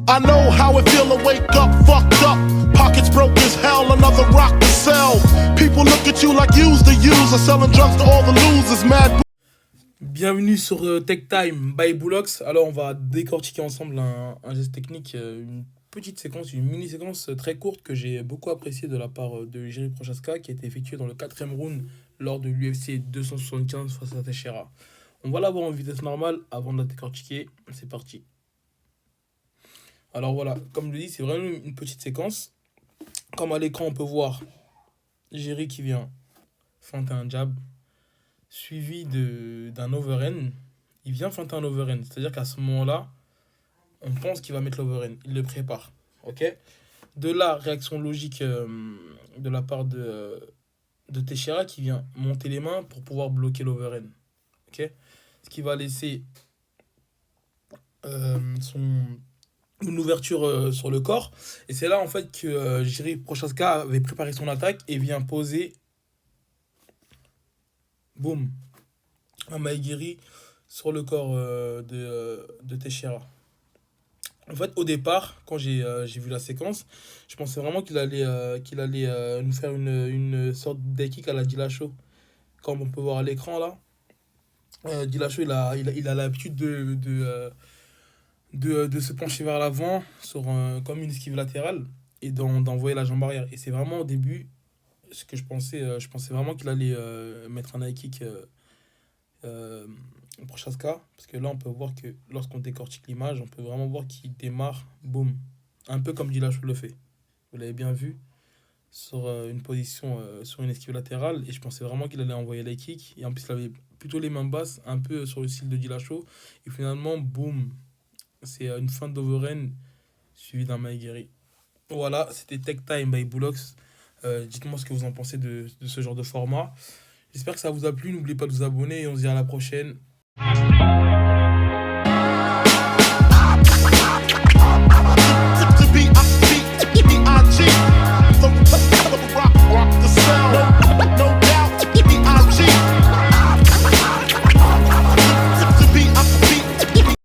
I know how it feel to wake up fucked up. Pockets broke as hell, another rock to sell. People look at you like you's the user, selling drugs to all the losers, mad. Bienvenue sur Tech Time by Boulox. Alors, on va décortiquer ensemble un geste technique, une petite séquence, une mini-séquence très courte que j'ai beaucoup appréciée de la part de Jiří Procházka qui a été effectuée dans le 4e round lors de l'UFC 275 face à Teixeira. On va la voir en vitesse normale avant de la décortiquer. C'est parti. Alors voilà, comme je le dis, c'est vraiment une petite séquence. Comme à l'écran, on peut voir Jiří qui vient feinter un jab, suivi d'un overhand. Il vient feinter un overhand. C'est-à-dire qu'à ce moment-là, on pense qu'il va mettre l'overhand. Il le prépare. Ok. De là, réaction logique de la part de Teixeira qui vient monter les mains pour pouvoir bloquer l'overhand. Ok. Ce qui va laisser une ouverture sur le corps. Et c'est là en fait que Jiří Procházka avait préparé son attaque et vient poser boum, un Maegiri sur le corps de Teixeira. En fait, au départ, quand j'ai vu la séquence, je pensais vraiment qu'il allait nous faire une sorte d'kick à la Dillashaw. Comme on peut voir à l'écran là, Dillashaw il a l'habitude de se pencher vers l'avant sur comme une esquive latérale et d'envoyer la jambe arrière. Et c'est vraiment au début ce que je pensais vraiment qu'il allait mettre un high kick Procházka, parce que là on peut voir que lorsqu'on décortique l'image, on peut vraiment voir qu'il démarre, boum, un peu comme Dillashaw le fait. Vous l'avez bien vu sur une position, sur une esquive latérale, et je pensais vraiment qu'il allait envoyer les kicks, et en plus il avait plutôt les mains basses, un peu sur le style de Dillashaw, et finalement, boum, c'est une feinte d'overhand suivie d'un Maegiri. Voilà, c'était Tech Time by Boulox. Dites-moi ce que vous en pensez de ce genre de format. J'espère que ça vous a plu. N'oubliez pas de vous abonner et on se dit à la prochaine.